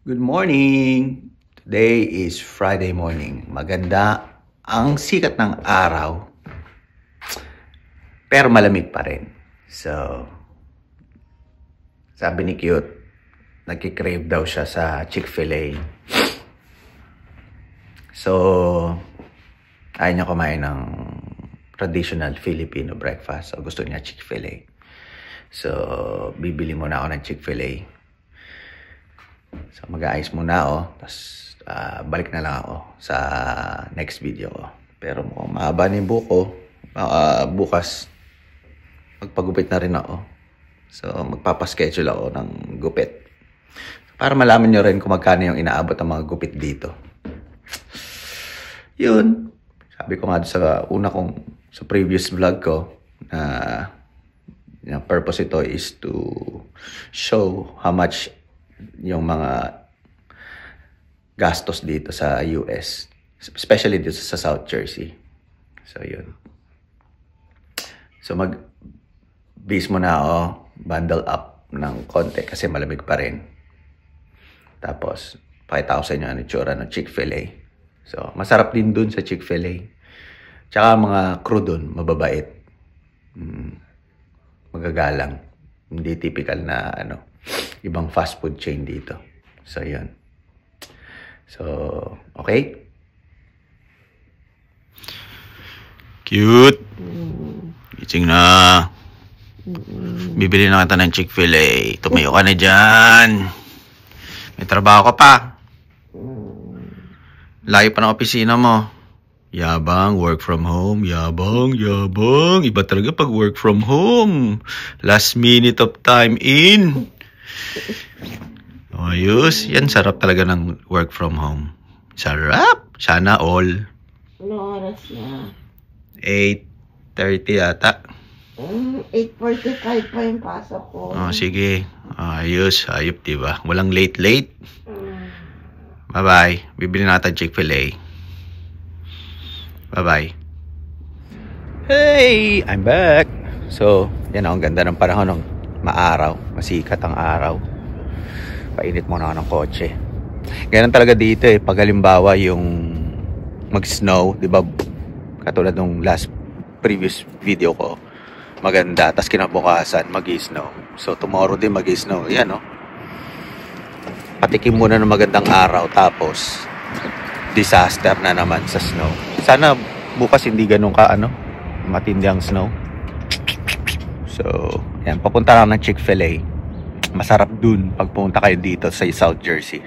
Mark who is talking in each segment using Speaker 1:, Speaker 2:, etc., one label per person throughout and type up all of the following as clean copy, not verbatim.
Speaker 1: Good morning! Today is Friday morning. Maganda ang sikat ng araw, pero malamig pa rin. So, sabi ni Cute, nagkikrave daw siya sa Chick-fil-A. So, ayaw niya kumain ng traditional Filipino breakfast. So, gusto niya Chick-fil-A. So, bibili muna ako ng Chick-fil-A. So, mag-aayos muna ako. Tapos, balik na lang ako sa next video ko. Pero mukhang mahaba na yung buko. Bukas, magpagupit na rin ako. So, magpapaschedule ako ng gupit. Para malaman nyo rin kung magkano yung inaabot ng mga gupit dito. Yun. Sabi ko nga sa sa previous vlog ko, na purpose ito is to show how much yung mga gastos dito sa US, especially dito sa South Jersey. So yun. So mag-base muna ako, bundle up ng konti kasi malamig pa rin. Tapos pakita ko sa inyo ano itsura ng Chick-fil-A. So masarap din dun sa Chick-fil-A. Tsaka mga crew dun, mababait. Magagalang. Hindi typical na ibang fast food chain dito. So, yun. So, okay? Cute! Gising na. Bibili na kita ng Chick-fil-A. Tumayo ka na dyan. May trabaho ka pa. Layo pa ng opisina mo. Yabang, work from home. Yabang, yabang. Iba talaga pag work from home. Last minute of time in. Ayos. Yan, sarap talaga ng work from home. Sarap. Sana all.
Speaker 2: Ano oras na?
Speaker 1: 8:30 yata.
Speaker 2: 8:45 pa yung pasok ko.
Speaker 1: Oh, sige. Ayos. Ayop, diba? Walang late. Bye-bye. Bibili natin Chick-fil-A. Bye-bye. Hey! I'm back! So, yan ang ganda ng panahon ng maaraw. Masikat ang araw. Painit muna ako ng kotse. Ganun talaga dito eh. Pag halimbawa yung mag-snow, di ba? Katulad nung previous video ko. Maganda. Tapos kinabukasan, mag-snow. So, tomorrow din mag-snow. Yan, no? Patikim muna ng magandang araw. Tapos, disaster na naman sa snow. Sana bukas hindi ganun ka matindi ang snow. So, yan, papunta lang ng Chick-fil-A. Masarap dun pag pumunta kayo dito sa South Jersey.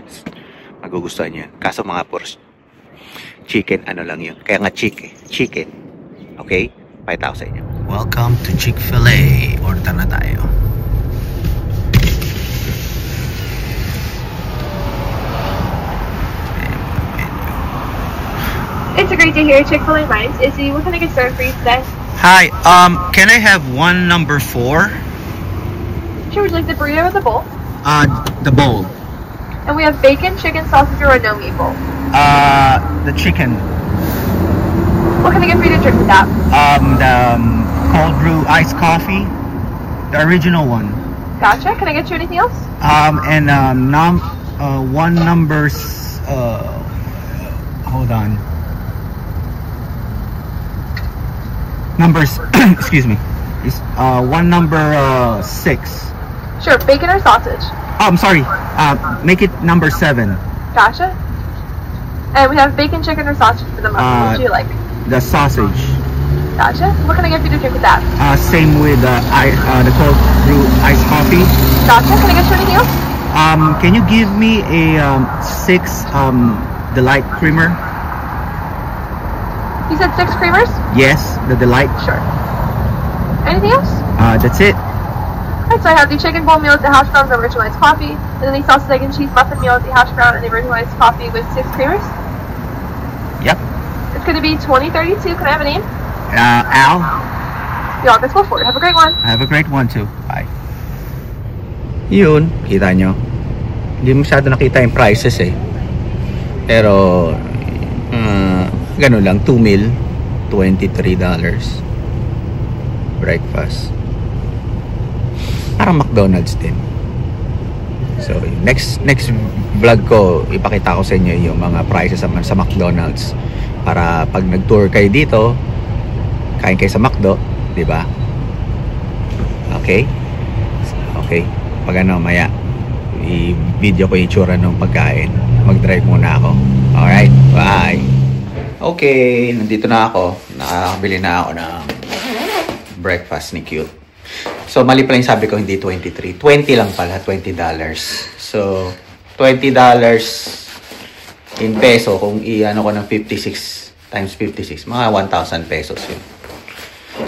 Speaker 1: Magugustuhan nyo yun. Kaso mga purs, chicken lang yun. Kaya nga chicken. Okay? Pakita ko sa inyo. Welcome to Chick-fil-A. Order na tayo.
Speaker 3: It's great to hear. Chick-fil-A Mines. Izzy, what can I get served for you today?
Speaker 1: Hi, can I have one number 4?
Speaker 3: Sure, would you like the burrito or the bowl?
Speaker 1: The bowl.
Speaker 3: And we have bacon, chicken, sausage, or no meat bowl.
Speaker 1: The chicken.
Speaker 3: What can I get for you to drink with that?
Speaker 1: The cold brew iced coffee. The original one.
Speaker 3: Gotcha. Can I get you anything else?
Speaker 1: And one number, hold on. Numbers, excuse me. One number 6.
Speaker 3: Sure, bacon or sausage?
Speaker 1: Oh, I'm sorry. Make it number 7.
Speaker 3: Gotcha. And we have bacon, chicken, or sausage for the muffin. What would you like?
Speaker 1: The sausage.
Speaker 3: Gotcha. What can I get for you to drink with that?
Speaker 1: Same with the cold brew iced coffee.
Speaker 3: Gotcha. Can I get you anything else?
Speaker 1: Can you give me a 6 Delight creamer?
Speaker 3: You said 6 creamers?
Speaker 1: Yes, the Delight.
Speaker 3: Sure. Anything else?
Speaker 1: That's it.
Speaker 3: Alright, so I have the chicken bowl meal with the hash browns and original iced coffee, and then the sausage, egg, and cheese muffin meal with the hash brown and the original iced coffee with 6 creamers.
Speaker 1: Yep.
Speaker 3: It's going to be $20.32. Can I have a name?
Speaker 1: Al.
Speaker 3: The August Forward. Have a great one.
Speaker 1: Have a great one too. Bye. Yun, kita nyo. Hindi masyado nakita yung prices eh. Pero, ganun lang, 2 meal, $23. Breakfast. Parang McDonald's din. So, next vlog ko, ipakita ko sa inyo yung mga prices sa McDonald's para pag nag-tour kayo dito, kain kayo sa McDo, di ba? Okay? Okay. Pag ano, maya i-video ko yung itsura ng pagkain. Mag-drive muna ako. Alright, bye! Okay, nandito na ako. Nakakabili na ako ng breakfast ni Cute. So, mali pala yung sabi ko, hindi 23. 20 lang pala, $20. So, $20 in peso, kung i-ano ko ng 56 times 56, mga 1,000 pesos yun.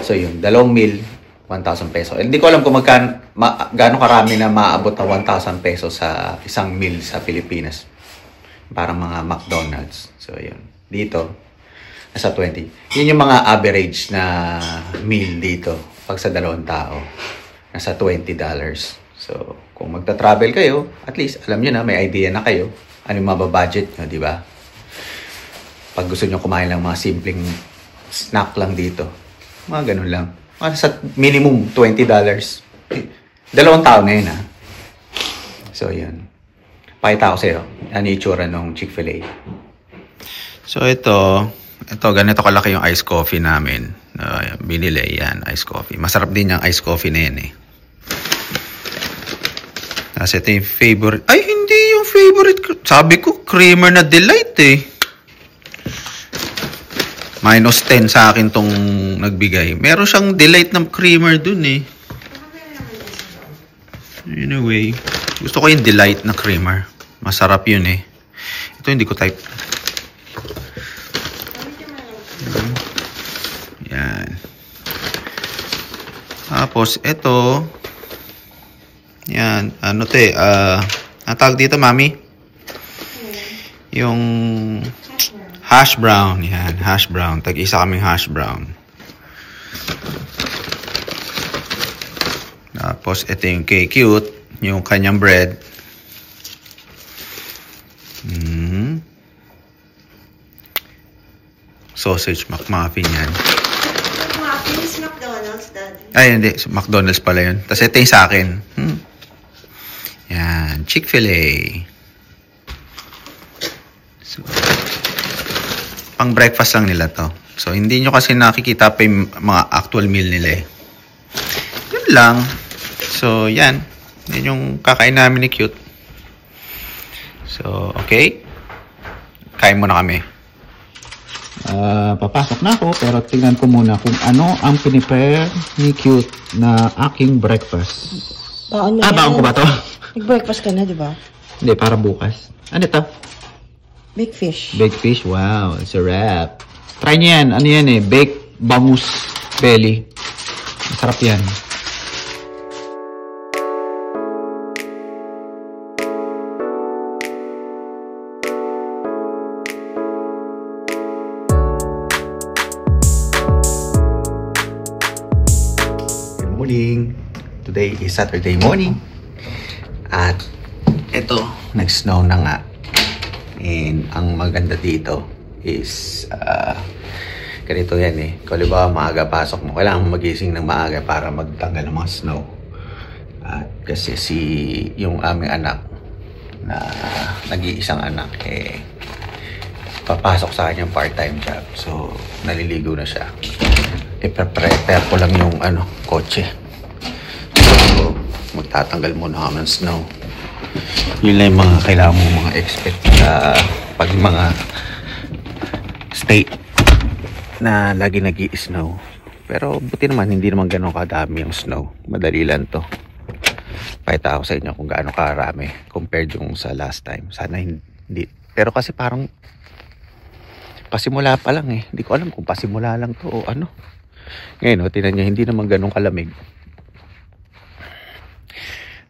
Speaker 1: So, yun, dalawang meal, 1,000 pesos. Hindi ko alam kung gaano karami na maabot na 1,000 pesos sa isang meal sa Pilipinas. Parang mga McDonald's. So, yun. Dito, nasa 20. Yun yung mga average na meal dito pag sa dalawang tao. Nasa $20. So, kung magta-travel kayo, at least, alam nyo na, may idea na kayo. Ano yung mababudget nyo, di ba? Pag gusto nyo kumain ng mga simpleng snack lang dito, mga ganun lang. Sa minimum $20. Dalawang tao na yun, ha? So, yun. Pakita ko sa'yo. Ano yung itsura ng Chick-fil-A. So, ito, ganito kalaki yung iced coffee namin. Binili, yan, iced coffee. Masarap din yung iced coffee na yan, eh. Kasi ito yung favorite. Ay, hindi yung favorite. Sabi ko, creamer na delight, eh. -10 sa akin tong nagbigay. Meron siyang delight ng creamer dun, eh. Anyway, gusto ko yung delight na creamer. Masarap yun, eh. Ito hindi ko type. Yan. Tapos, ito. Yan. Ano to, eh. Ang tawag dito, mami? Yung hash brown. Yan. Hash brown. Tag-isa kaming hash brown. Tapos, ito yung kay Cute. Yung kanyang bread. Sausage McMuffin yan.
Speaker 2: McMuffin is McDonald's, Daddy.
Speaker 1: Ay, hindi. McDonald's pala yun. Tapos ito yung sa akin. Yan. Chick-fil-A. So, pang breakfast lang nila to. So, hindi nyo kasi nakikita pa yung mga actual meal nila, eh. Yun lang. So, yan. Yan yung kakain namin ni Cute. So, okay. Kain muna kami. Papasok na ako, pero tingnan ko muna kung ano ang pinipare ni Cute na aking breakfast.
Speaker 2: Baon mo
Speaker 1: baon ko ba to?
Speaker 2: Nag-breakfast ka na, di ba?
Speaker 1: Hindi, para bukas. Ano ito?
Speaker 2: Big fish.
Speaker 1: Baked fish, wow, sarap. Try nyo yan, ano yan eh, baked bangus belly. Masarap yan. Morning. Today is Saturday morning. At ito, nag-snow na nga. And ang maganda dito is ganito yan eh. Kung ba maaga pasok mo, kailangan mo magising ng maaga para magtanggal ng mga snow. At kasi yung aming anak na nag-iisang anak eh papasok sa kanyang part-time job. So naliligo na siya. I-prepare ko lang yung kotse. So, magtatanggal muna kami ng snow. Yun lang yung mga kailangan mo mga expect pag mga state na lagi nag-i-snow. Pero buti naman, hindi naman ganun kadami yung snow. Madali lang to. Pakita ko sa inyo kung gaano karami compared yung sa last time. Sana hindi. Pero kasi parang pasimula pa lang eh. Hindi ko alam kung pasimula lang to o ano. Ngayon, tinan nyo, hindi naman ganun kalamig.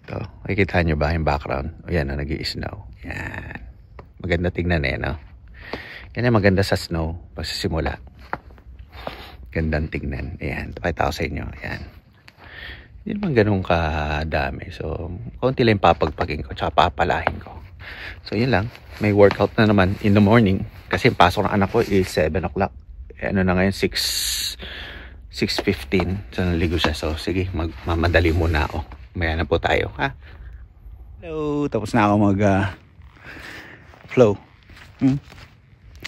Speaker 1: Ito, makikita nyo ba yung background? O yan, nag-i-snow. Yan. Maganda tingnan eh, no? Yan yung maganda sa snow, pagsisimula. Gandang tingnan. Ayan, pakita ko sa inyo. Ayan. Hindi naman ganun kadami. So, konti lang papagpagin ko, tsaka papalahin ko. So, yun lang. May workout na naman in the morning. Kasi yung pasok ng anak ko is 7 o'clock. Ano na ngayon, 6:15. So, naligo siya. So, sige, mamadali muna ako. Maya na po tayo, ha? Hello! Tapos na ako flow.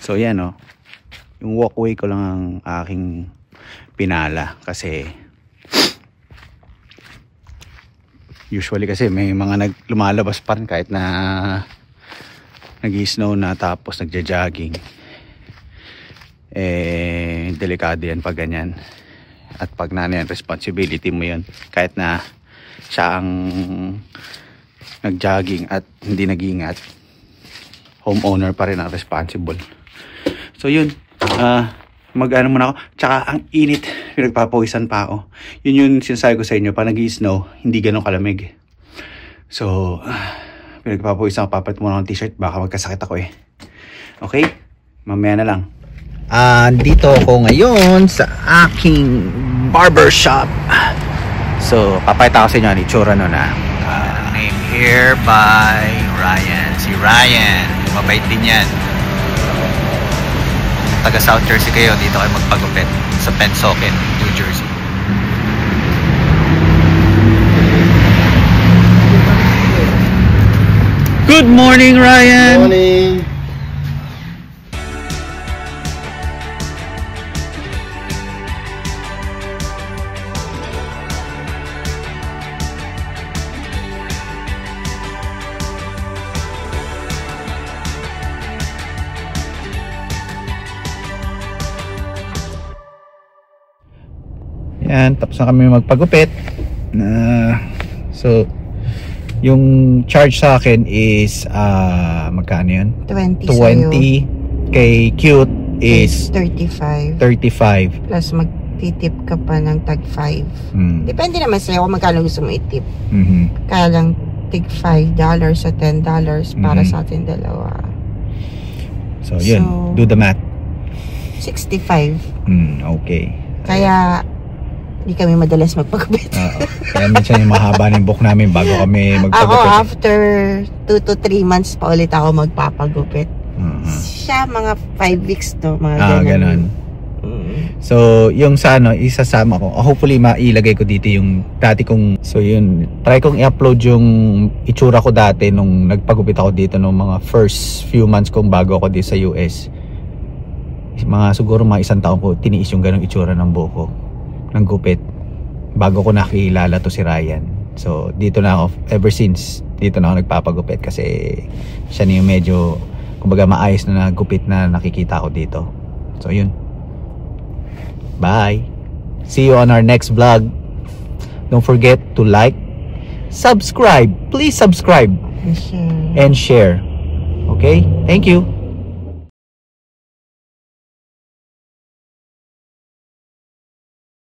Speaker 1: So yan oh. Yung walkway ko lang ang aking pinala kasi usually kasi may mga lumalabas pa rin kahit na nag-snow na tapos nagja-jogging. Delikado yan pag ganyan. At pag yan, responsibility mo yan. Kahit na siya ang nag-jogging at hindi nag-ingat, homeowner pa rin ang responsible. So yun, mag-ano muna ako. Tsaka ang init, pinagpapawisan pa ako. Yun yung sinasabi ko sa inyo, pag nag-snow, hindi ganun kalamig. So, pinagpapawisan ako, papalit muna ng t-shirt, baka magkasakit ako eh. Okay? Mamaya na lang. Dito ako ngayon sa aking barbershop. So, papakita ko sa inyo ang itsura nun name here by Ryan. Si Ryan, mabait din yan. Taga South Jersey kayo, dito kayo magpagupit sa Pennsauken, New Jersey. Good morning, Ryan.
Speaker 4: Good morning.
Speaker 1: Yan, tapos na kami magpagupit. So, yung charge sa akin is magkano yun?
Speaker 2: 20
Speaker 1: 20. Kay Cute is
Speaker 2: 35.
Speaker 1: 35.
Speaker 2: Plus magtitip ka pa ng tag 5. Depende naman sa'yo kung magkano gusto mo itip. Kaya lang tig $5 o $10 para sa atin dalawa.
Speaker 1: So yun, do the math.
Speaker 2: 65.
Speaker 1: Okay.
Speaker 2: Kaya hindi kami madalas magpagupit.
Speaker 1: Kaya minsan yung mahaba ng buhok namin bago kami magpagupit.
Speaker 2: Ako after 2 to 3 months pa ulit ako magpapagupit. Siya mga 5 weeks to, mga ganun. So yung sa ano, isasama ko, hopefully mailagay ko dito yung dati kong, so yun, try kong i-upload yung itsura ko dati nung nagpagupit ako dito nung mga first few months kong bago ako dito sa US. Siguro mga 1 taon ko tiniis yung ganung itsura ng buhok ko, ng gupit, bago ko nakilala to si Ryan. So dito na ako, ever since dito na ako nagpapagupit kasi siya na yung medyo kumbaga maayos na gupit na nakikita ko dito. So yun, bye, see you on our next vlog. Don't forget to like, subscribe, please subscribe And share.
Speaker 1: and share. Okay, thank you.